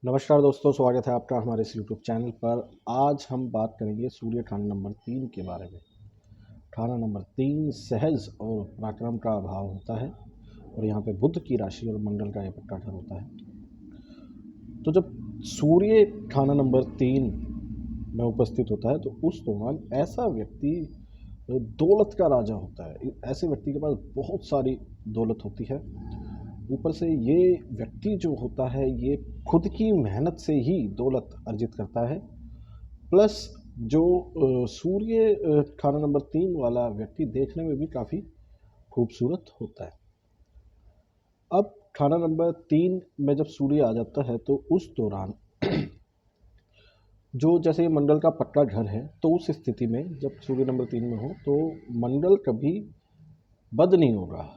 नमस्कार दोस्तों, स्वागत है आपका हमारे इस यूट्यूब चैनल पर। आज हम बात करेंगे सूर्य ठाना नंबर 3 के बारे में। ठाना नंबर 3 सहज और पराक्रम का अभाव होता है और यहाँ पे बुध की राशि और मंगल का ये पट्टा घर होता है। तो जब सूर्य ठाना नंबर 3 में उपस्थित होता है तो उस दौरान ऐसा व्यक्ति दौलत का राजा होता है। ऐसे व्यक्ति के पास बहुत सारी दौलत होती है। ऊपर से ये व्यक्ति जो होता है ये खुद की मेहनत से ही दौलत अर्जित करता है। प्लस जो सूर्य खाना नंबर 3 वाला व्यक्ति देखने में भी काफ़ी खूबसूरत होता है। अब खाना नंबर 3 में जब सूर्य आ जाता है तो उस दौरान जो जैसे मंगल का पक्का घर है, तो उस स्थिति में जब सूर्य नंबर 3 में हो तो मंगल कभी बद नहीं होगा।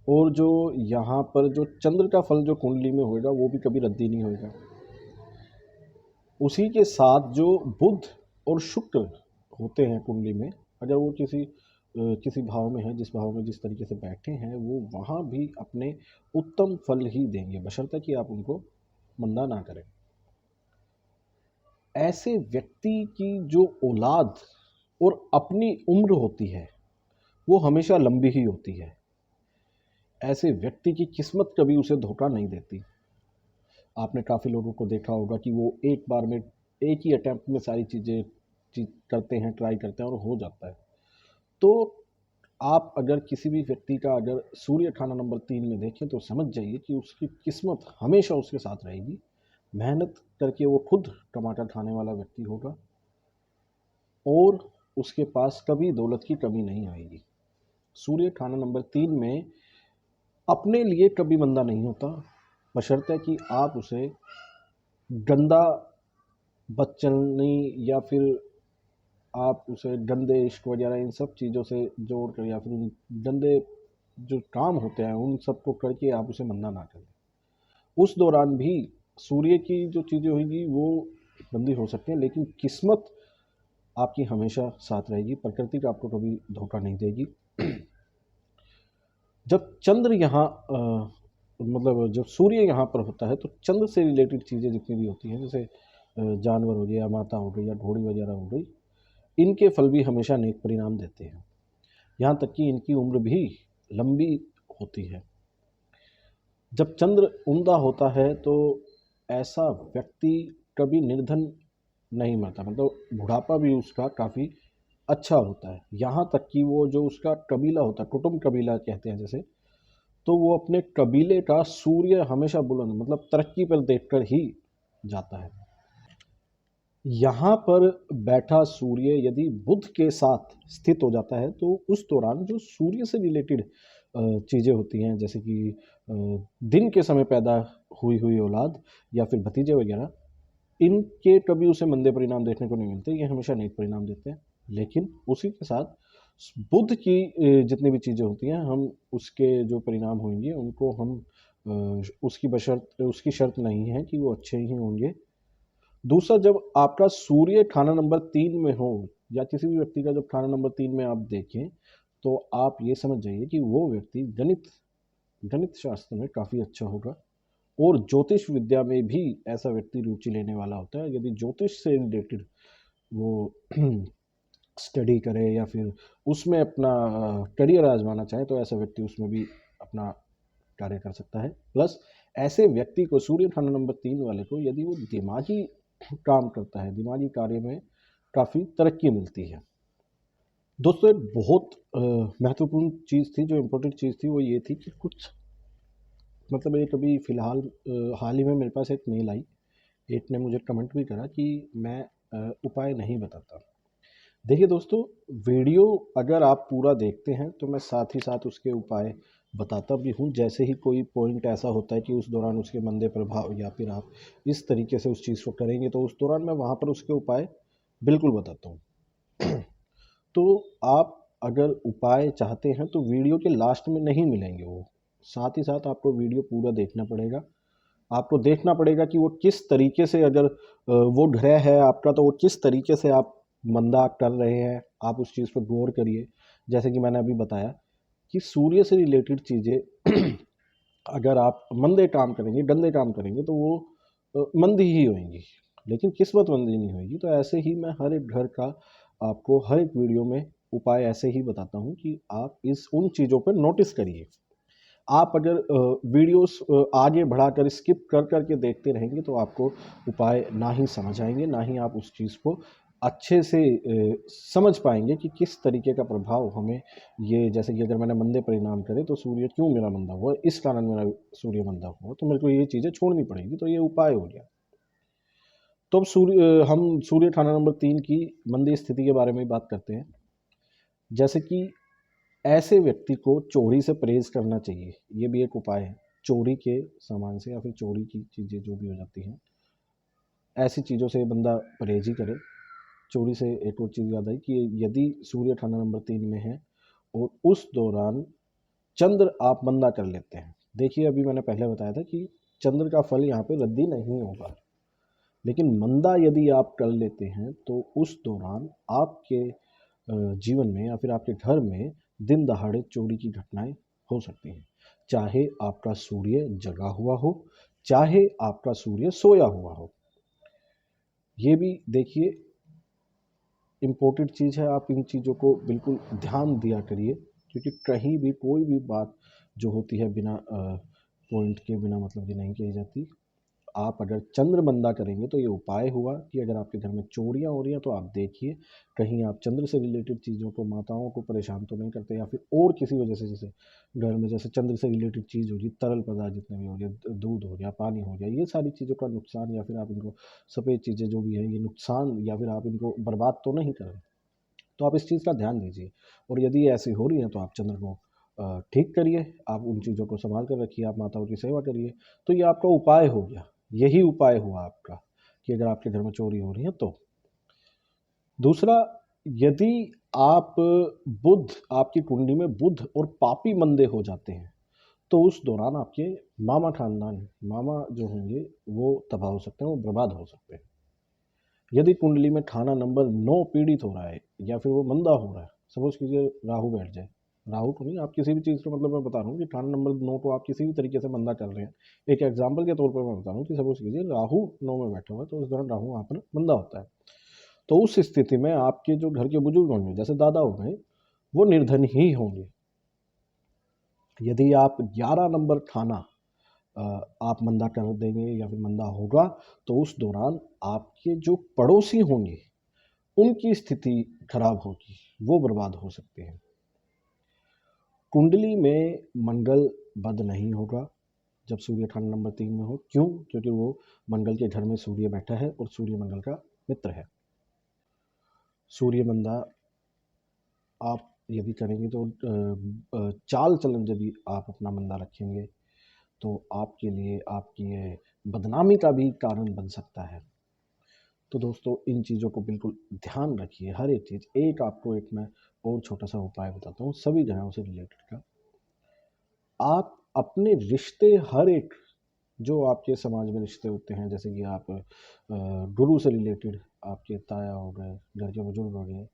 और जो यहाँ पर जो चंद्र का फल जो कुंडली में होगा वो भी कभी रद्दी नहीं होगा। उसी के साथ जो बुध और शुक्र होते हैं कुंडली में, अगर वो किसी भाव में है, जिस भाव में जिस तरीके से बैठे हैं, वो वहाँ भी अपने उत्तम फल ही देंगे, बशर्ते कि आप उनको मंदा ना करें। ऐसे व्यक्ति की जो औलाद और अपनी उम्र होती है वो हमेशा लंबी ही होती है। ऐसे व्यक्ति की किस्मत कभी उसे धोखा नहीं देती। आपने काफ़ी लोगों को देखा होगा कि वो एक बार में एक ही अटैम्प्ट में सारी चीज़ करते हैं, ट्राई करते हैं और हो जाता है। तो आप अगर किसी भी व्यक्ति का अगर सूर्य खाना नंबर 3 में देखें तो समझ जाइए कि उसकी किस्मत हमेशा उसके साथ रहेगी। मेहनत करके वो खुद टमाटर खाने वाला व्यक्ति होगा और उसके पास कभी दौलत की कमी नहीं आएगी। सूर्य खाना नंबर 3 में अपने लिए कभी मंदा नहीं होता, बशर्ते कि आप उसे गंदा बदचलनी या फिर आप उसे गंदे इश्क वगैरह इन सब चीज़ों से जोड़ कर या फिर उन गंदे जो काम होते हैं उन सब को करके आप उसे मंदा ना करें। उस दौरान भी सूर्य की जो चीज़ें होंगी वो गंदी हो सकती हैं, लेकिन किस्मत आपकी हमेशा साथ रहेगी। प्रकृति का आपको कभी धोखा नहीं देगी। जब चंद्र यहाँ मतलब जब सूर्य यहाँ पर होता है तो चंद्र से रिलेटेड चीज़ें जितनी भी होती हैं, जैसे जानवर हो गए या माता हो गई या घोड़ी वगैरह हो गई, इनके फल भी हमेशा नेक परिणाम देते हैं। यहाँ तक कि इनकी उम्र भी लंबी होती है। जब चंद्र उम्दा होता है तो ऐसा व्यक्ति कभी निर्धन नहीं मरता, मतलब बुढ़ापा भी उसका काफ़ी अच्छा होता है। यहाँ तक कि वो जो उसका कबीला होता है, कुटुंब कबीला कहते हैं जैसे, तो वो अपने कबीले का सूर्य हमेशा बुलंद मतलब तरक्की पर देखकर ही जाता है। यहाँ पर बैठा सूर्य यदि बुध के साथ स्थित हो जाता है तो उस दौरान जो सूर्य से रिलेटेड चीज़ें होती हैं, जैसे कि दिन के समय पैदा हुई औलाद या फिर भतीजे वगैरह, इनके कभी उसे मंदे परिणाम देखने को नहीं मिलते, ये हमेशा नेक परिणाम देते हैं। लेकिन उसी के साथ बुध की जितनी भी चीज़ें होती हैं, हम उसके जो परिणाम होंगे उनको हम उसकी शर्त नहीं है कि वो अच्छे ही होंगे। दूसरा, जब आपका सूर्य खाना नंबर 3 में हो या किसी भी व्यक्ति का जब खाना नंबर 3 में आप देखें तो आप ये समझ जाइए कि वो व्यक्ति गणित शास्त्र में काफ़ी अच्छा होगा और ज्योतिष विद्या में भी ऐसा व्यक्ति रुचि लेने वाला होता है। यदि ज्योतिष से रिलेटेड वो स्टडी करे या फिर उसमें अपना करियर आजमाना चाहे तो ऐसा व्यक्ति उसमें भी अपना कार्य कर सकता है। प्लस ऐसे व्यक्ति को सूर्य खाना नंबर 3 वाले को यदि वो दिमागी काम करता है, दिमागी कार्य में काफ़ी तरक्की मिलती है। दोस्तों, एक बहुत महत्वपूर्ण चीज़ थी, जो इम्पोर्टेंट चीज़ थी वो ये थी कि कुछ मतलब एक अभी फ़िलहाल हाल ही में मेरे पास एक मेल आई। एक ने मुझे कमेंट भी करा कि मैं उपाय नहीं बताता। देखिए दोस्तों, वीडियो अगर आप पूरा देखते हैं तो मैं साथ ही साथ उसके उपाय बताता भी हूँ। जैसे ही कोई पॉइंट ऐसा होता है कि उस दौरान उसके मंदे प्रभाव या फिर आप इस तरीके से उस चीज़ को करेंगे तो उस दौरान मैं वहाँ पर उसके उपाय बिल्कुल बताता हूँ। तो आप अगर उपाय चाहते हैं तो वीडियो के लास्ट में नहीं मिलेंगे वो, साथ ही साथ आपको वीडियो पूरा देखना पड़ेगा। आपको देखना पड़ेगा कि वो किस तरीके से, अगर वो ग्रह है आपका तो वो किस तरीके से आप मंदा कर रहे हैं, आप उस चीज़ पर गौर करिए। जैसे कि मैंने अभी बताया कि सूर्य से रिलेटेड चीज़ें अगर आप मंदे काम करेंगे, गंदे काम करेंगे तो वो मंदी ही होंगी, लेकिन किस्मत मंदी नहीं होगी। तो ऐसे ही मैं हर एक घर का आपको हर एक वीडियो में उपाय ऐसे ही बताता हूँ कि आप इस उन चीज़ों पर नोटिस करिए। आप अगर वीडियोस आगे बढ़ाकर स्किप कर कर के देखते रहेंगे तो आपको उपाय ना ही समझ आएंगे, ना ही आप उस चीज़ को अच्छे से समझ पाएंगे कि किस तरीके का प्रभाव हमें ये, जैसे कि अगर मैंने मंदे परिणाम करे तो सूर्य क्यों मेरा मंदा हुआ, इस कारण मेरा सूर्य मंदा हुआ, तो मेरे को ये चीज़ें छोड़नी पड़ेगी। तो ये उपाय हो गया। तो अब हम सूर्य खाना नंबर 3 की मंदी स्थिति के बारे में बात करते हैं। जैसे कि ऐसे व्यक्ति को चोरी से परहेज करना चाहिए, ये भी एक उपाय है। चोरी के सामान से या फिर चोरी की चीज़ें जो भी हो जाती हैं, ऐसी चीज़ों से बंदा परहेज ही करे। चोरी से एक और चीज़ याद आई कि यदि सूर्य खाना नंबर 3 में है और उस दौरान चंद्र आप मंदा कर लेते हैं, देखिए अभी मैंने पहले बताया था कि चंद्र का फल यहाँ पे रद्दी नहीं होगा, लेकिन मंदा यदि आप कर लेते हैं तो उस दौरान आपके जीवन में या फिर आपके घर में दिन दहाड़े चोरी की घटनाएं हो सकती हैं। चाहे आपका सूर्य जगा हुआ हो, चाहे आपका सूर्य सोया हुआ हो। ये भी देखिए इम्पोर्टेंट चीज़ है, आप इन चीज़ों को बिल्कुल ध्यान दिया करिए, क्योंकि कहीं भी कोई भी बात जो होती है बिना पॉइंट के, बिना मतलब की नहीं कही जाती। आप अगर चंद्र मंदा करेंगे तो ये उपाय हुआ कि अगर आपके घर में चोरियां हो रही हैं तो आप देखिए कहीं आप चंद्र से रिलेटेड चीज़ों को, माताओं को परेशान तो नहीं करते, या फिर और किसी वजह से, जैसे घर में जैसे चंद्र से रिलेटेड चीज़ हो रही, तरल पदार्थ जितने भी हो गया, दूध हो गया, पानी हो गया, ये सारी चीज़ों का नुकसान, या फिर आप इनको सफ़ेद चीज़ें जो भी हैं ये नुकसान, या फिर आप इनको बर्बाद तो नहीं कर रहे। तो आप इस चीज़ का ध्यान दीजिए, और यदि ऐसी हो रही है तो आप चंद्र को ठीक करिए, आप उन चीज़ों को संभाल कर रखिए, आप माताओं की सेवा करिए। तो ये आपका उपाय हो गया, यही उपाय हुआ आपका कि अगर आपके घर में चोरी हो रही है तो। दूसरा, यदि आप बुध, आपकी कुंडली में बुध और पापी मंदे हो जाते हैं तो उस दौरान आपके मामा खानदान, मामा जो होंगे वो तबाह हो सकते हैं, वो बर्बाद हो सकते हैं। यदि कुंडली में खाना नंबर 9 पीड़ित हो रहा है या फिर वो मंदा हो रहा है, सपोज कीजिए राहु बैठ जाए, राहु को नहीं, आप किसी भी चीज़ को, मतलब मैं बता रहा हूँ कि खाना नंबर 9 को आप किसी भी तरीके से मंदा कर रहे हैं। एक एग्जाम्पल के तौर पर मैं बता रहा हूँ कि सपोज कीजिए राहु 9 में बैठा हुआ है, तो उस दौरान राहु वहाँ पर मंदा होता है। तो उस स्थिति में आपके जो घर के बुजुर्ग होंगे, जैसे दादा हो गए, वो निर्धन ही होंगे। यदि आप 11 नंबर खाना आप मंदा कर देंगे या फिर मंदा होगा, तो उस दौरान आपके जो पड़ोसी होंगे उनकी स्थिति खराब होगी, वो बर्बाद हो सकते हैं। कुंडली में मंगल बद नहीं होगा जब सूर्य खाना नंबर 3 में हो। क्यों? क्योंकि वो मंगल के घर में सूर्य बैठा है और सूर्य मंगल का मित्र है। सूर्य मंदा आप यदि करेंगे तो चाल चलन यदि आप अपना मंदा रखेंगे तो आपके लिए आपकी ये बदनामी का भी कारण बन सकता है। तो दोस्तों इन चीज़ों को बिल्कुल ध्यान रखिए, हर एक चीज़। एक आपको एक मैं और छोटा सा उपाय बताता हूँ सभी ग्रहों से रिलेटेड का। आप अपने रिश्ते, हर एक जो आपके समाज में रिश्ते होते हैं, जैसे कि आप गुरु से रिलेटेड, आपके ताया हो गए, घर के बुजुर्ग हो गए,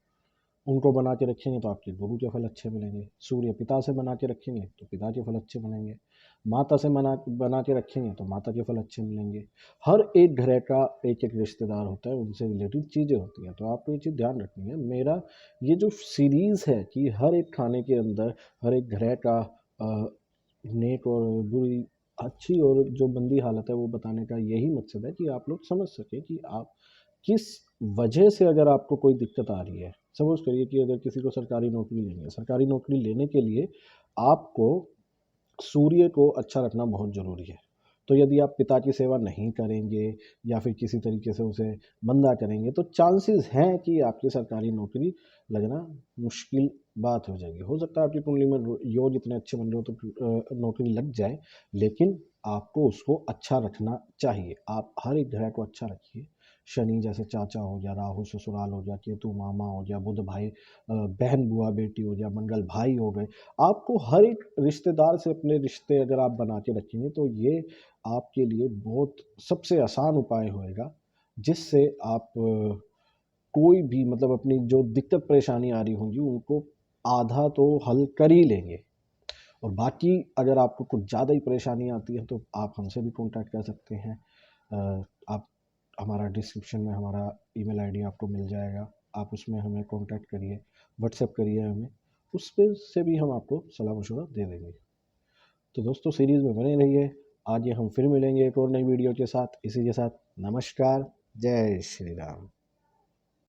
उनको बना के रखेंगे तो आपके गुरु के फल अच्छे मिलेंगे। सूर्य पिता से बना के रखेंगे तो पिता के फल अच्छे बनेंगे। माता से बना के रखेंगे तो माता के फल अच्छे मिलेंगे। हर एक घर का एक एक रिश्तेदार होता है, उनसे रिलेटेड चीज़ें होती हैं, तो आपको ये चीज़ ध्यान रखनी है। मेरा ये जो सीरीज़ है कि हर एक खाने के अंदर हर एक घर का नेक और बुरी, अच्छी और जो मंदी हालत है वो बताने का यही मकसद है कि आप लोग समझ सकें कि आप किस वजह से, अगर आपको कोई दिक्कत आ रही है। सपोज करिए कि अगर किसी को सरकारी नौकरी लेनी है, सरकारी नौकरी लेने के लिए आपको सूर्य को अच्छा रखना बहुत ज़रूरी है। तो यदि आप पिता की सेवा नहीं करेंगे या फिर किसी तरीके से उसे मंदा करेंगे तो चांसेस हैं कि आपकी सरकारी नौकरी लगना मुश्किल बात हो जाएगी। हो सकता है आपकी कुंडली में योग इतने अच्छे बन रहे हो तो नौकरी लग जाए, लेकिन आपको उसको अच्छा रखना चाहिए। आप हर एक ग्रह को अच्छा रखिए। शनि जैसे चाचा हो गया, राहु ससुराल हो गया, केतु मामा हो गया, बुध भाई, बहन बुआ बेटी हो गया, मंगल भाई हो गए। आपको हर एक रिश्तेदार से अपने रिश्ते अगर आप बना के रखेंगे तो ये आपके लिए बहुत सबसे आसान उपाय होएगा, जिससे आप कोई भी, मतलब अपनी जो दिक्कत परेशानी आ रही होंगी उनको आधा तो हल कर ही लेंगे। और बाकी अगर आपको कुछ ज़्यादा ही परेशानी आती है तो आप हमसे भी कॉन्टैक्ट कर सकते हैं। आप हमारा डिस्क्रिप्शन में हमारा ईमेल आईडी आपको मिल जाएगा, आप उसमें हमें कॉन्टैक्ट करिए, व्हाट्सएप करिए हमें, उस पे से भी हम आपको सलाह मशवरा दे देंगे। तो दोस्तों सीरीज़ में बने रहिए, आगे हम फिर मिलेंगे एक और नई वीडियो के साथ, इसी के साथ नमस्कार, जय श्री राम।